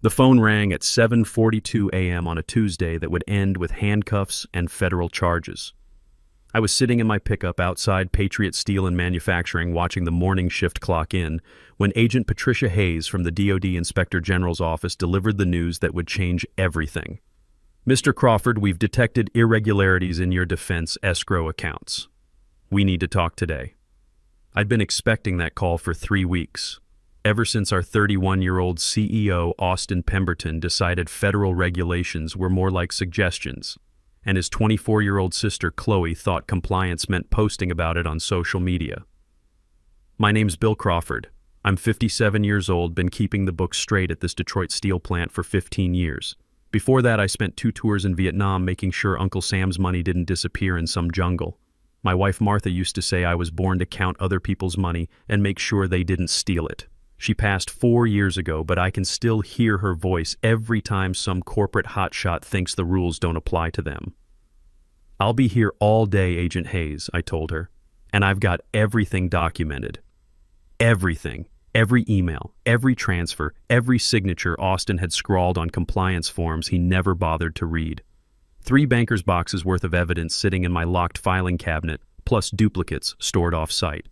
The phone rang at 7:42 a.m. on a Tuesday that would end with handcuffs and federal charges. I was sitting in my pickup outside Patriot Steel and Manufacturing watching the morning shift clock in when Agent Patricia Hayes from the DoD Inspector General's office delivered the news that would change everything. "Mr. Crawford, we've detected irregularities in your defense escrow accounts. We need to talk today." I'd been expecting that call for 3 weeks, ever since our 31-year-old CEO, Austin Pemberton, decided federal regulations were more like suggestions, and his 24-year-old sister, Chloe, thought compliance meant posting about it on social media. "My name's Bill Crawford. I'm 57 years old, been keeping the books straight at this Detroit steel plant for 15 years. Before that, I spent 2 tours in Vietnam making sure Uncle Sam's money didn't disappear in some jungle. My wife Martha used to say I was born to count other people's money and make sure they didn't steal it. She passed 4 years ago, but I can still hear her voice every time some corporate hotshot thinks the rules don't apply to them. I'll be here all day, Agent Hayes," I told her, "and I've got everything documented. Everything. Every email, every transfer, every signature Austin had scrawled on compliance forms he never bothered to read. 3 banker's boxes worth of evidence sitting in my locked filing cabinet, plus duplicates stored off-site.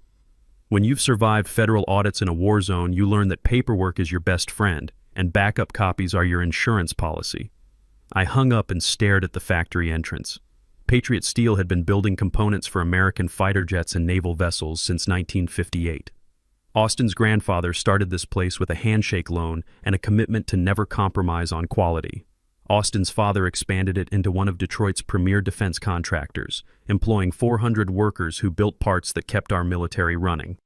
When you've survived federal audits in a war zone, you learn that paperwork is your best friend, and backup copies are your insurance policy." I hung up and stared at the factory entrance. Patriot Steel had been building components for American fighter jets and naval vessels since 1958. Austin's grandfather started this place with a handshake loan and a commitment to never compromise on quality. Austin's father expanded it into one of Detroit's premier defense contractors, employing 400 workers who built parts that kept our military running.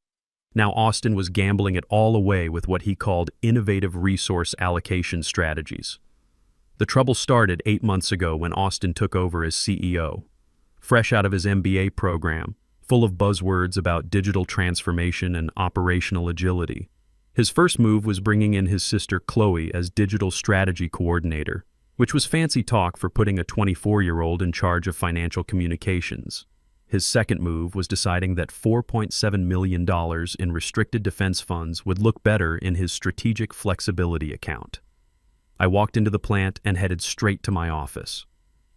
Now Austin was gambling it all away with what he called innovative resource allocation strategies. The trouble started 8 months ago when Austin took over as CEO. Fresh out of his MBA program, full of buzzwords about digital transformation and operational agility. His first move was bringing in his sister Chloe as digital strategy coordinator, which was fancy talk for putting a 24-year-old in charge of financial communications. His second move was deciding that $4.7 million in restricted defense funds would look better in his strategic flexibility account. I walked into the plant and headed straight to my office.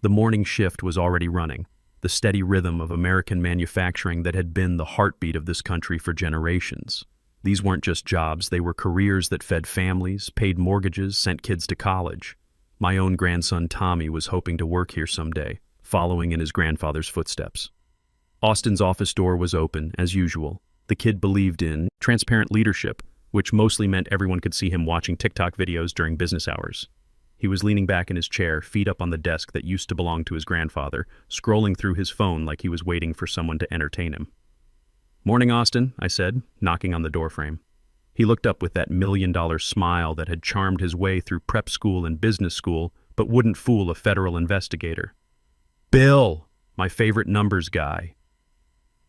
The morning shift was already running, the steady rhythm of American manufacturing that had been the heartbeat of this country for generations. These weren't just jobs, they were careers that fed families, paid mortgages, sent kids to college. My own grandson Tommy was hoping to work here someday, following in his grandfather's footsteps. Austin's office door was open, as usual. The kid believed in transparent leadership, which mostly meant everyone could see him watching TikTok videos during business hours. He was leaning back in his chair, feet up on the desk that used to belong to his grandfather, scrolling through his phone like he was waiting for someone to entertain him. "Morning, Austin," I said, knocking on the doorframe. He looked up with that $1,000,000 smile that had charmed his way through prep school and business school, but wouldn't fool a federal investigator. "Bill, my favorite numbers guy.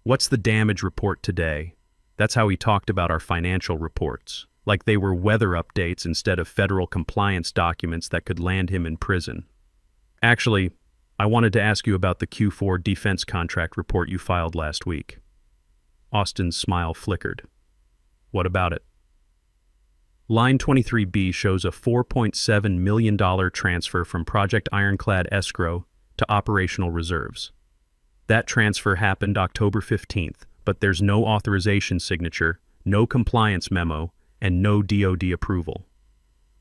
What's the damage report today?" That's how he talked about our financial reports, like they were weather updates instead of federal compliance documents that could land him in prison. "Actually, I wanted to ask you about the Q4 defense contract report you filed last week." Austin's smile flickered. "What about it?" Line 23B shows a $4.7 million transfer from Project Ironclad escrow to operational reserves. That transfer happened October 15th, but there's no authorization signature, no compliance memo, and no DoD approval.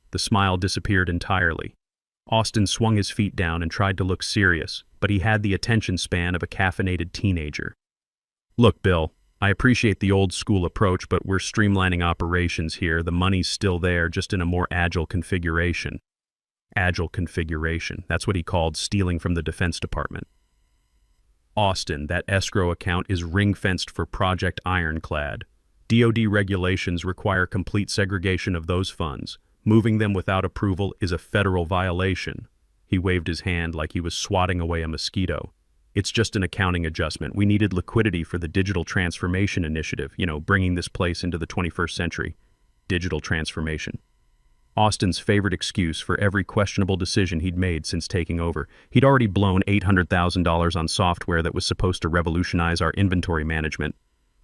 The smile disappeared entirely. Austin swung his feet down and tried to look serious, but he had the attention span of a caffeinated teenager. "Look, Bill, I appreciate the old-school approach, but we're streamlining operations here. The money's still there, just in a more agile configuration." Agile configuration. That's what he called stealing from the Defense Department. "Austin, that escrow account is ring-fenced for Project Ironclad. DoD regulations require complete segregation of those funds. Moving them without approval is a federal violation." He waved his hand like he was swatting away a mosquito. "It's just an accounting adjustment. We needed liquidity for the digital transformation initiative, bringing this place into the 21st century. Digital transformation." Austin's favorite excuse for every questionable decision he'd made since taking over. He'd already blown $800,000 on software that was supposed to revolutionize our inventory management,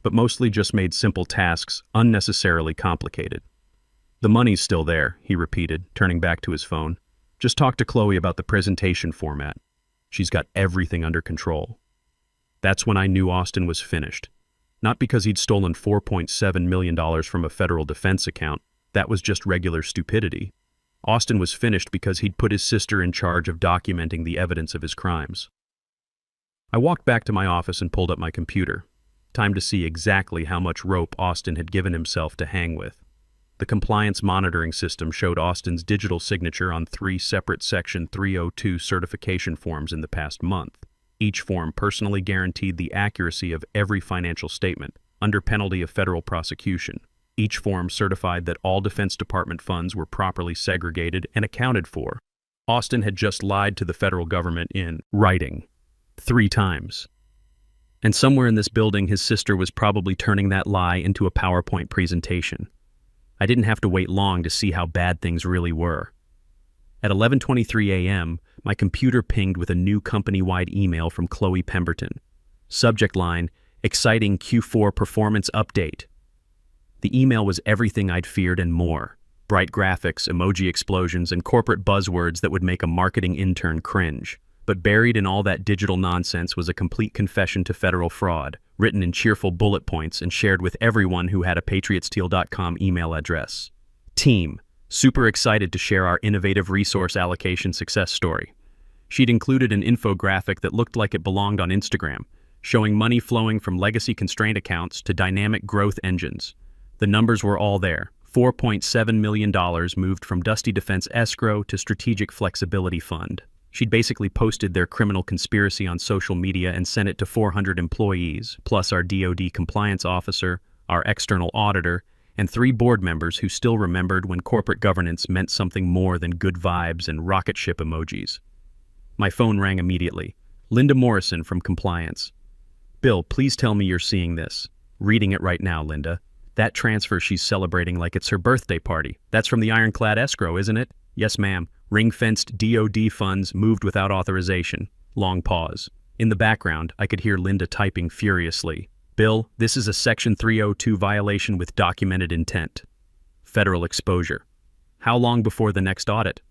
but mostly just made simple tasks unnecessarily complicated. "The money's still there," he repeated, turning back to his phone. "Just talk to Chloe about the presentation format. She's got everything under control." That's when I knew Austin was finished. Not because he'd stolen $4.7 million from a federal defense account. That was just regular stupidity. Austin was finished because he'd put his sister in charge of documenting the evidence of his crimes. I walked back to my office and pulled up my computer. Time to see exactly how much rope Austin had given himself to hang with. The compliance monitoring system showed Austin's digital signature on 3 separate Section 302 certification forms in the past month. Each form personally guaranteed the accuracy of every financial statement, under penalty of federal prosecution. Each form certified that all Defense Department funds were properly segregated and accounted for. Austin had just lied to the federal government in writing 3 times. And somewhere in this building, his sister was probably turning that lie into a PowerPoint presentation. I didn't have to wait long to see how bad things really were. At 11:23 a.m., my computer pinged with a new company-wide email from Chloe Pemberton. Subject line, "Exciting Q4 performance update." The email was everything I'd feared and more. Bright graphics, emoji explosions, and corporate buzzwords that would make a marketing intern cringe. But buried in all that digital nonsense was a complete confession to federal fraud, written in cheerful bullet points and shared with everyone who had a patriotsteel.com email address. Team, super excited to share our innovative resource allocation success story. She'd included an infographic that looked like it belonged on Instagram, showing money flowing from legacy constraint accounts to dynamic growth engines. The numbers were all there. $4.7 million moved from Dusty Defense Escrow to Strategic Flexibility Fund. She'd basically posted their criminal conspiracy on social media and sent it to 400 employees, plus our DoD compliance officer, our external auditor, and 3 board members who still remembered when corporate governance meant something more than good vibes and rocket ship emojis. My phone rang immediately. Linda Morrison from Compliance. "Bill, please tell me you're seeing this." "Reading it right now, Linda." "That transfer she's celebrating like it's her birthday party. That's from the Ironclad Escrow, isn't it?" "Yes, ma'am. Ring-fenced DoD funds moved without authorization." Long pause. In the background, I could hear Linda typing furiously. "Bill, this is a Section 302 violation with documented intent. Federal exposure. How long before the next audit?"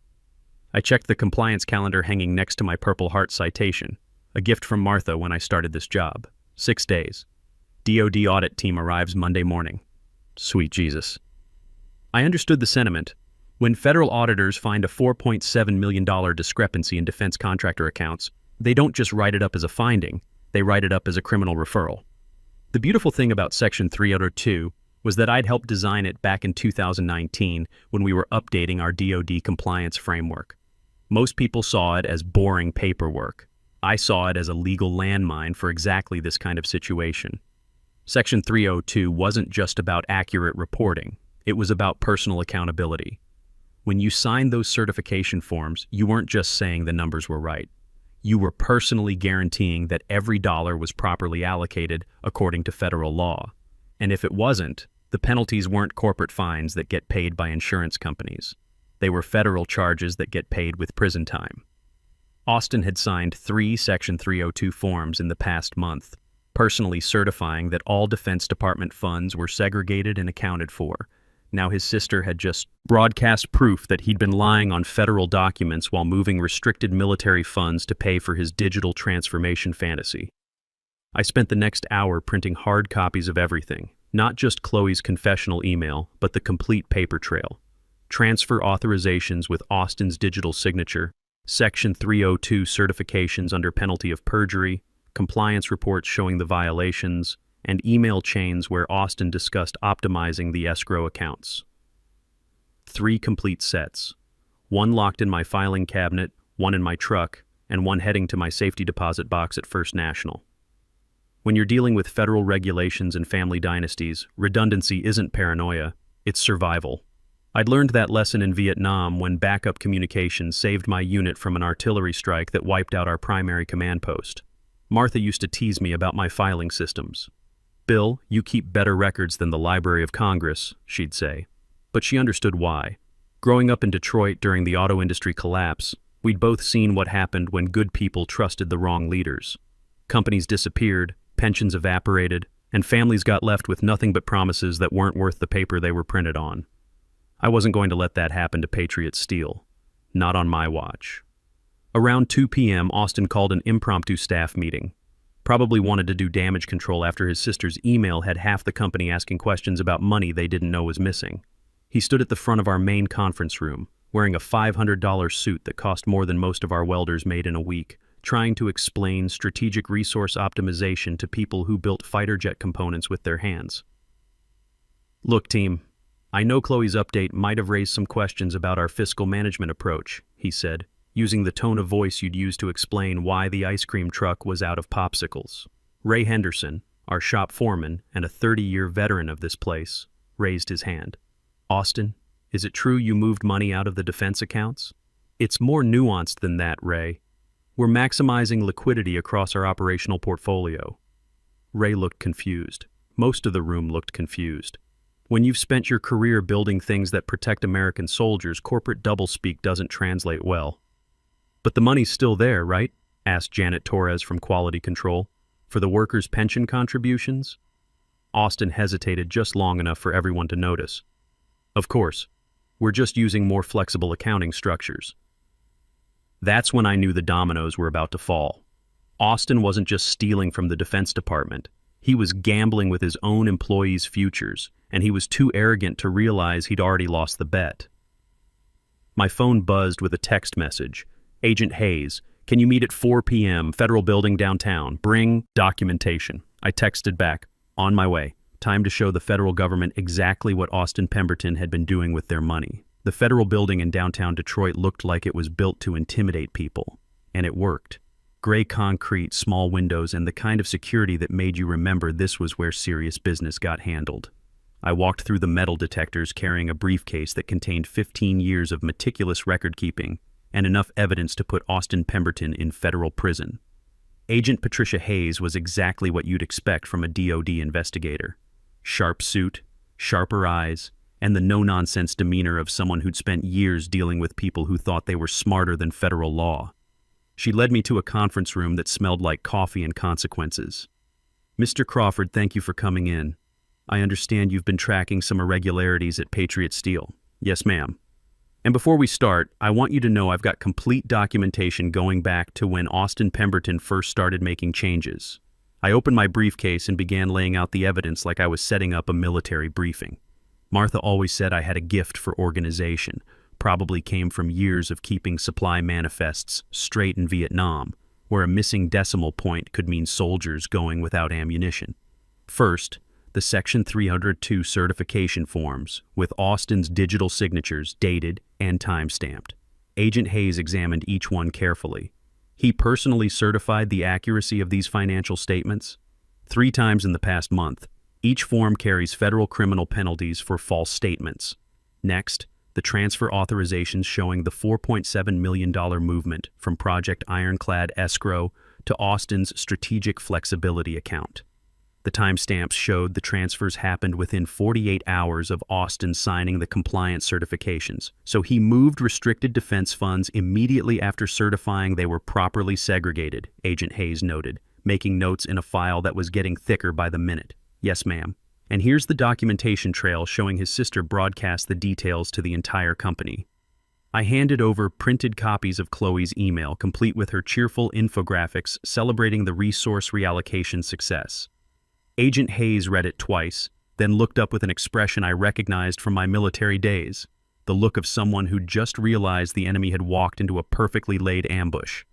I checked the compliance calendar hanging next to my Purple Heart citation, a gift from Martha when I started this job. 6 days. DoD audit team arrives Monday morning. Sweet Jesus. I understood the sentiment. When federal auditors find a $4.7 million discrepancy in defense contractor accounts, they don't just write it up as a finding, they write it up as a criminal referral. The beautiful thing about Section 302 was that I'd helped design it back in 2019 when we were updating our DoD compliance framework. Most people saw it as boring paperwork. I saw it as a legal landmine for exactly this kind of situation. Section 302 wasn't just about accurate reporting. It was about personal accountability. When you signed those certification forms, you weren't just saying the numbers were right. You were personally guaranteeing that every dollar was properly allocated according to federal law. And if it wasn't, the penalties weren't corporate fines that get paid by insurance companies. They were federal charges that get paid with prison time. Austin had signed 3 Section 302 forms in the past month, personally certifying that all Defense Department funds were segregated and accounted for. Now his sister had just broadcast proof that he'd been lying on federal documents while moving restricted military funds to pay for his digital transformation fantasy. I spent the next hour printing hard copies of everything, not just Chloe's confessional email, but the complete paper trail. Transfer authorizations with Austin's digital signature, Section 302 certifications under penalty of perjury, compliance reports showing the violations, and email chains where Austin discussed optimizing the escrow accounts. 3 complete sets. 1 locked in my filing cabinet, 1 in my truck, and 1 heading to my safety deposit box at First National. When you're dealing with federal regulations and family dynasties, redundancy isn't paranoia, it's survival. I'd learned that lesson in Vietnam when backup communications saved my unit from an artillery strike that wiped out our primary command post. Martha used to tease me about my filing systems. "Bill, you keep better records than the Library of Congress," she'd say. But she understood why. Growing up in Detroit during the auto industry collapse, we'd both seen what happened when good people trusted the wrong leaders. Companies disappeared, pensions evaporated, and families got left with nothing but promises that weren't worth the paper they were printed on. I wasn't going to let that happen to Patriot Steel. Not on my watch. Around 2 p.m., Austin called an impromptu staff meeting. Probably wanted to do damage control after his sister's email had half the company asking questions about money they didn't know was missing. He stood at the front of our main conference room, wearing a $500 suit that cost more than most of our welders made in a week, trying to explain strategic resource optimization to people who built fighter jet components with their hands. "Look, team, I know Chloe's update might have raised some questions about our fiscal management approach," he said, using the tone of voice you'd use to explain why the ice cream truck was out of popsicles. Ray Henderson, our shop foreman and a 30-year veteran of this place, raised his hand. "Austin, is it true you moved money out of the defense accounts?" "It's more nuanced than that, Ray. We're maximizing liquidity across our operational portfolio." Ray looked confused. Most of the room looked confused. When you've spent your career building things that protect American soldiers, corporate doublespeak doesn't translate well. "But the money's still there, right?" asked Janet Torres from Quality Control. "For the workers' pension contributions?" Austin hesitated just long enough for everyone to notice. "Of course. We're just using more flexible accounting structures." That's when I knew the dominoes were about to fall. Austin wasn't just stealing from the Defense Department. He was gambling with his own employees' futures, and he was too arrogant to realize he'd already lost the bet. My phone buzzed with a text message. "Agent Hayes, can you meet at 4 p.m., Federal Building downtown? Bring documentation." I texted back, "On my way. Time to show the federal government exactly what Austin Pemberton had been doing with their money." The Federal Building in downtown Detroit looked like it was built to intimidate people, and it worked. Gray concrete, small windows, and the kind of security that made you remember this was where serious business got handled. I walked through the metal detectors carrying a briefcase that contained 15 years of meticulous record-keeping and enough evidence to put Austin Pemberton in federal prison. Agent Patricia Hayes was exactly what you'd expect from a DoD investigator. Sharp suit, sharper eyes, and the no-nonsense demeanor of someone who'd spent years dealing with people who thought they were smarter than federal law. She led me to a conference room that smelled like coffee and consequences. "Mr. Crawford, thank you for coming in. I understand you've been tracking some irregularities at Patriot Steel." "Yes, ma'am. And before we start, I want you to know I've got complete documentation going back to when Austin Pemberton first started making changes." I opened my briefcase and began laying out the evidence like I was setting up a military briefing. Martha always said I had a gift for organization. Probably came from years of keeping supply manifests straight in Vietnam, where a missing decimal point could mean soldiers going without ammunition. First, the Section 302 certification forms, with Austin's digital signatures dated and time-stamped. Agent Hayes examined each one carefully. He personally certified the accuracy of these financial statements. 3 times in the past month, each form carries federal criminal penalties for false statements. Next, the transfer authorizations showing the $4.7 million movement from Project Ironclad Escrow to Austin's Strategic Flexibility account. The timestamps showed the transfers happened within 48 hours of Austin signing the compliance certifications, so he moved restricted defense funds immediately after certifying they were properly segregated, Agent Hayes noted, making notes in a file that was getting thicker by the minute. "Yes, ma'am. And here's the documentation trail showing his sister broadcast the details to the entire company." I handed over printed copies of Chloe's email, complete with her cheerful infographics celebrating the resource reallocation success. Agent Hayes read it twice, then looked up with an expression I recognized from my military days, the look of someone who'd just realized the enemy had walked into a perfectly laid ambush.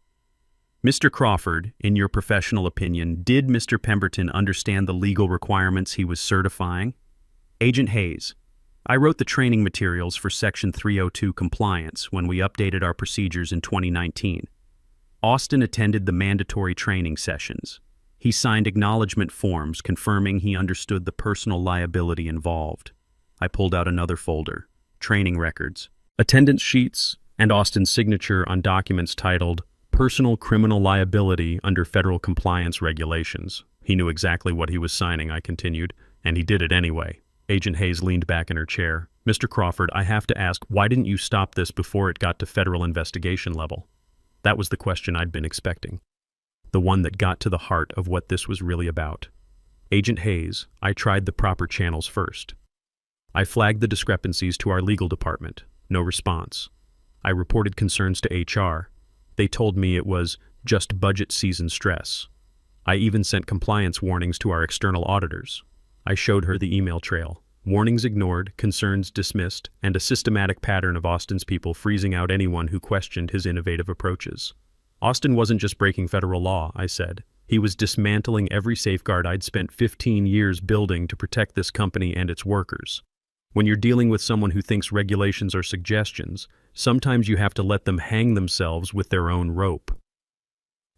"Mr. Crawford, in your professional opinion, did Mr. Pemberton understand the legal requirements he was certifying?" "Agent Hayes, I wrote the training materials for Section 302 compliance when we updated our procedures in 2019. Austin attended the mandatory training sessions. He signed acknowledgement forms confirming he understood the personal liability involved." I pulled out another folder, training records, attendance sheets, and Austin's signature on documents titled Personal Criminal Liability under Federal Compliance Regulations. He knew exactly what he was signing, I continued, and he did it anyway. Agent Hayes leaned back in her chair. "Mr. Crawford, I have to ask, why didn't you stop this before it got to federal investigation level?" That was the question I'd been expecting. The one that got to the heart of what this was really about. "Agent Hayes, I tried the proper channels first. I flagged the discrepancies to our legal department. No response. I reported concerns to HR. They told me it was just budget season stress. I even sent compliance warnings to our external auditors. I showed her the email trail. Warnings ignored, concerns dismissed, and a systematic pattern of Austin's people freezing out anyone who questioned his innovative approaches. Austin wasn't just breaking federal law, I said. He was dismantling every safeguard I'd spent 15 years building to protect this company and its workers. When you're dealing with someone who thinks regulations are suggestions, sometimes you have to let them hang themselves with their own rope.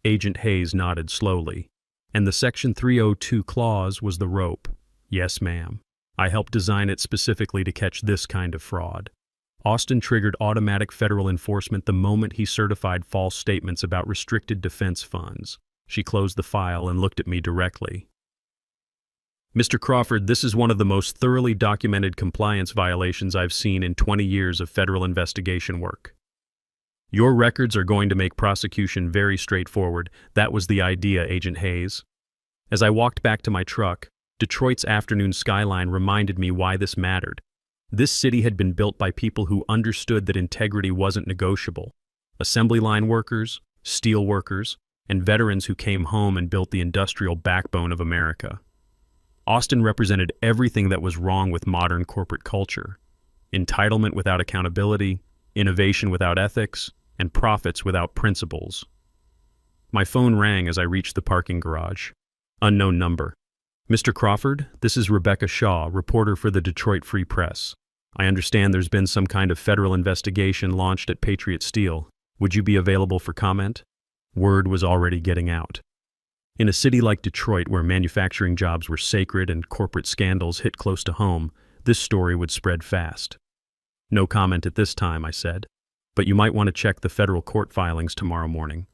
Agent Hayes nodded slowly. And the Section 302 clause was the rope. Yes, ma'am. I helped design it specifically to catch this kind of fraud. Austin triggered automatic federal enforcement the moment he certified false statements about restricted defense funds. She closed the file and looked at me directly. Mr. Crawford, this is one of the most thoroughly documented compliance violations I've seen in 20 years of federal investigation work. Your records are going to make prosecution very straightforward. That was the idea, Agent Hayes. As I walked back to my truck, Detroit's afternoon skyline reminded me why this mattered. This city had been built by people who understood that integrity wasn't negotiable. Assembly line workers, steel workers, and veterans who came home and built the industrial backbone of America. Austin represented everything that was wrong with modern corporate culture. Entitlement without accountability, innovation without ethics, and profits without principles. My phone rang as I reached the parking garage. Unknown number. Mr. Crawford, this is Rebecca Shaw, reporter for the Detroit Free Press. I understand there's been some kind of federal investigation launched at Patriot Steel. Would you be available for comment? Word was already getting out. In a city like Detroit, where manufacturing jobs were sacred and corporate scandals hit close to home, this story would spread fast. No comment at this time, I said, but you might want to check the federal court filings tomorrow morning.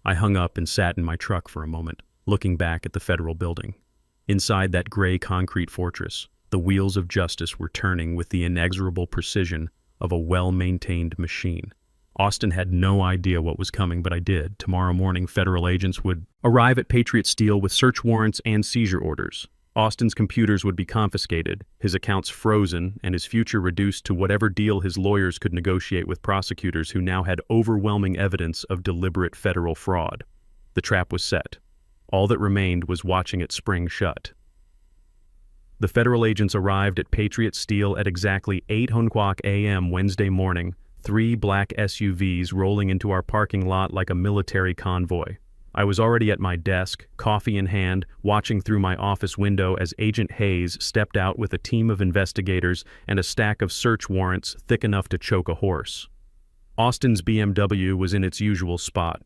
I hung up and sat in my truck for a moment, looking back at the federal building. Inside that gray concrete fortress, the wheels of justice were turning with the inexorable precision of a well-maintained machine. Austin had no idea what was coming, but I did. Tomorrow morning, federal agents would arrive at Patriot Steel with search warrants and seizure orders. Austin's computers would be confiscated, his accounts frozen, and his future reduced to whatever deal his lawyers could negotiate with prosecutors who now had overwhelming evidence of deliberate federal fraud. The trap was set. All that remained was watching it spring shut. The federal agents arrived at Patriot Steel at exactly 8:00 a.m. Wednesday morning, 3 black SUVs rolling into our parking lot like a military convoy. I was already at my desk, coffee in hand, watching through my office window as Agent Hayes stepped out with a team of investigators and a stack of search warrants thick enough to choke a horse. Austin's BMW was in its usual spot,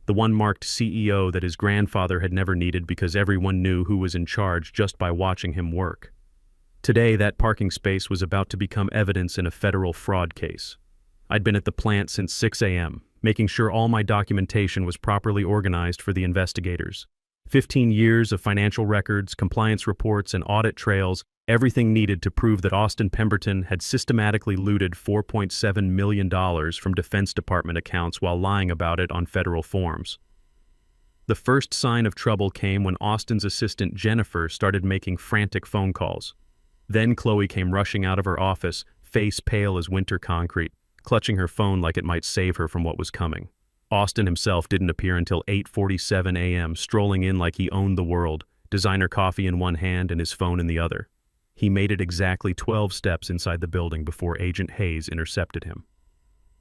the one marked CEO that his grandfather had never needed because everyone knew who was in charge just by watching him work. Today, that parking space was about to become evidence in a federal fraud case. I'd been at the plant since 6 a.m., making sure all my documentation was properly organized for the investigators. 15 years of financial records, compliance reports, and audit trails, everything needed to prove that Austin Pemberton had systematically looted $4.7 million from Defense Department accounts while lying about it on federal forms. The first sign of trouble came when Austin's assistant Jennifer started making frantic phone calls. Then Chloe came rushing out of her office, face pale as winter concrete, clutching her phone like it might save her from what was coming. Austin himself didn't appear until 8:47 a.m., strolling in like he owned the world, designer coffee in one hand and his phone in the other. He made it exactly 12 steps inside the building before Agent Hayes intercepted him.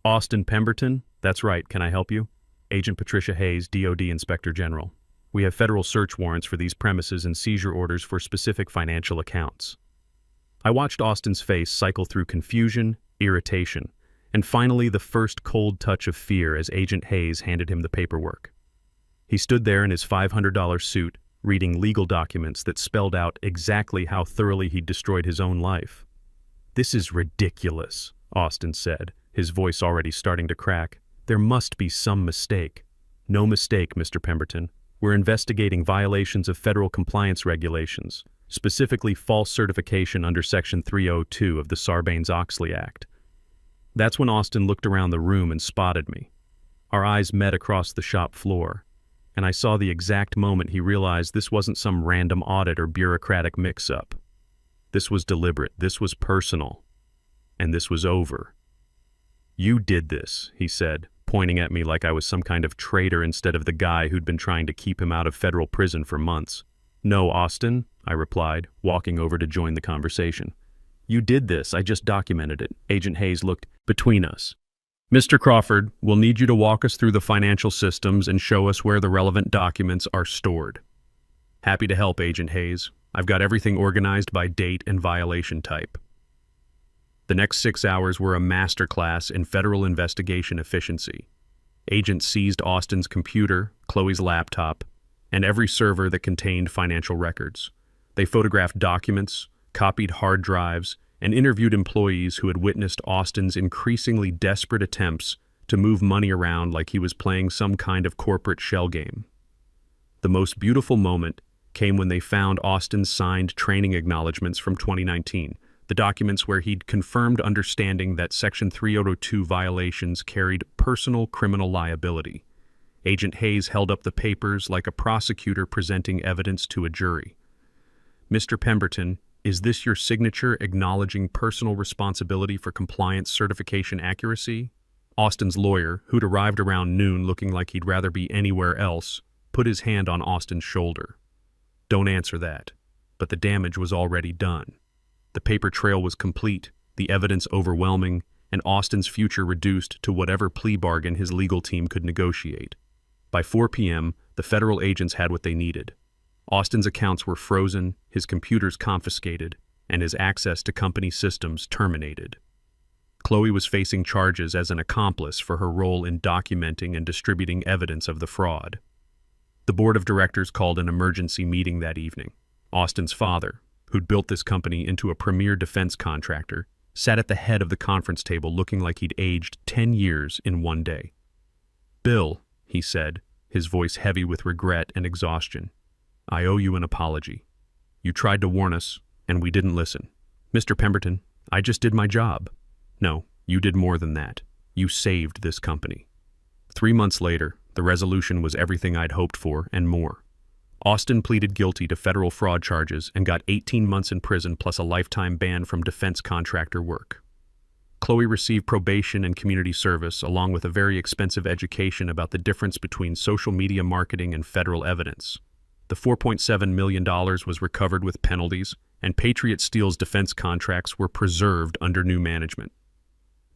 Austin Pemberton? That's right, can I help you? Agent Patricia Hayes, DOD Inspector General. We have federal search warrants for these premises and seizure orders for specific financial accounts. I watched Austin's face cycle through confusion, irritation, and finally the first cold touch of fear as Agent Hayes handed him the paperwork. He stood there in his $500 suit, reading legal documents that spelled out exactly how thoroughly he'd destroyed his own life. "This is ridiculous," Austin said, his voice already starting to crack. "There must be some mistake." "No mistake, Mr. Pemberton. We're investigating violations of federal compliance regulations, specifically false certification under Section 302 of the Sarbanes-Oxley Act." That's when Austin looked around the room and spotted me. Our eyes met across the shop floor, and I saw the exact moment he realized this wasn't some random audit or bureaucratic mix-up. This was deliberate, this was personal, and this was over. "You did this," he said, pointing at me like I was some kind of traitor instead of the guy who'd been trying to keep him out of federal prison for months. "No, Austin," I replied, walking over to join the conversation. "You did this, I just documented it." Agent Hayes looked between us. "Mr. Crawford, we'll need you to walk us through the financial systems and show us where the relevant documents are stored." "Happy to help, Agent Hayes. I've got everything organized by date and violation type." The next 6 hours were a masterclass in federal investigation efficiency. Agents seized Austin's computer, Chloe's laptop, and every server that contained financial records. They photographed documents, copied hard drives, and interviewed employees who had witnessed Austin's increasingly desperate attempts to move money around like he was playing some kind of corporate shell game. The most beautiful moment came when they found Austin's signed training acknowledgments from 2019, the documents where he'd confirmed understanding that Section 302 violations carried personal criminal liability. Agent Hayes held up the papers like a prosecutor presenting evidence to a jury. "Mr. Pemberton, is this your signature acknowledging personal responsibility for compliance certification accuracy?" Austin's lawyer, who'd arrived around noon looking like he'd rather be anywhere else, put his hand on Austin's shoulder. "Don't answer that." But the damage was already done. The paper trail was complete, the evidence overwhelming, and Austin's future reduced to whatever plea bargain his legal team could negotiate. By 4 p.m., the federal agents had what they needed. Austin's accounts were frozen, his computers confiscated, and his access to company systems terminated. Chloe was facing charges as an accomplice for her role in documenting and distributing evidence of the fraud. The board of directors called an emergency meeting that evening. Austin's father, who'd built this company into a premier defense contractor, sat at the head of the conference table looking like he'd aged 10 years in one day. "Bill," he said, his voice heavy with regret and exhaustion, "I owe you an apology. You tried to warn us, and we didn't listen. Mr. Pemberton, I just did my job. No, you did more than that. You saved this company." 3 months later, the resolution was everything I'd hoped for and more. Austin pleaded guilty to federal fraud charges and got 18 months in prison plus a lifetime ban from defense contractor work. Chloe received probation and community service, along with a very expensive education about the difference between social media marketing and federal evidence. The $4.7 million was recovered with penalties, and Patriot Steel's defense contracts were preserved under new management.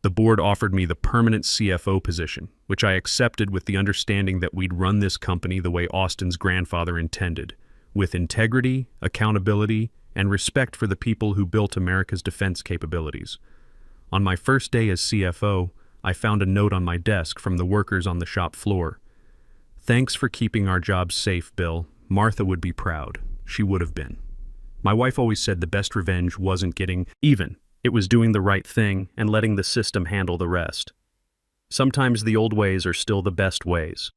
The board offered me the permanent CFO position, which I accepted with the understanding that we'd run this company the way Austin's grandfather intended, with integrity, accountability, and respect for the people who built America's defense capabilities. On my first day as CFO, I found a note on my desk from the workers on the shop floor. "Thanks for keeping our jobs safe, Bill. Martha would be proud. She would have been." My wife always said the best revenge wasn't getting even. It was doing the right thing and letting the system handle the rest. Sometimes the old ways are still the best ways.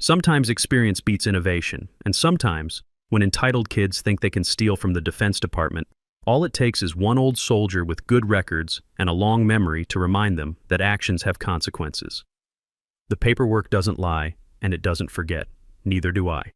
Sometimes experience beats innovation, and sometimes, when entitled kids think they can steal from the Defense Department, all it takes is one old soldier with good records and a long memory to remind them that actions have consequences. The paperwork doesn't lie, and it doesn't forget. Neither do I.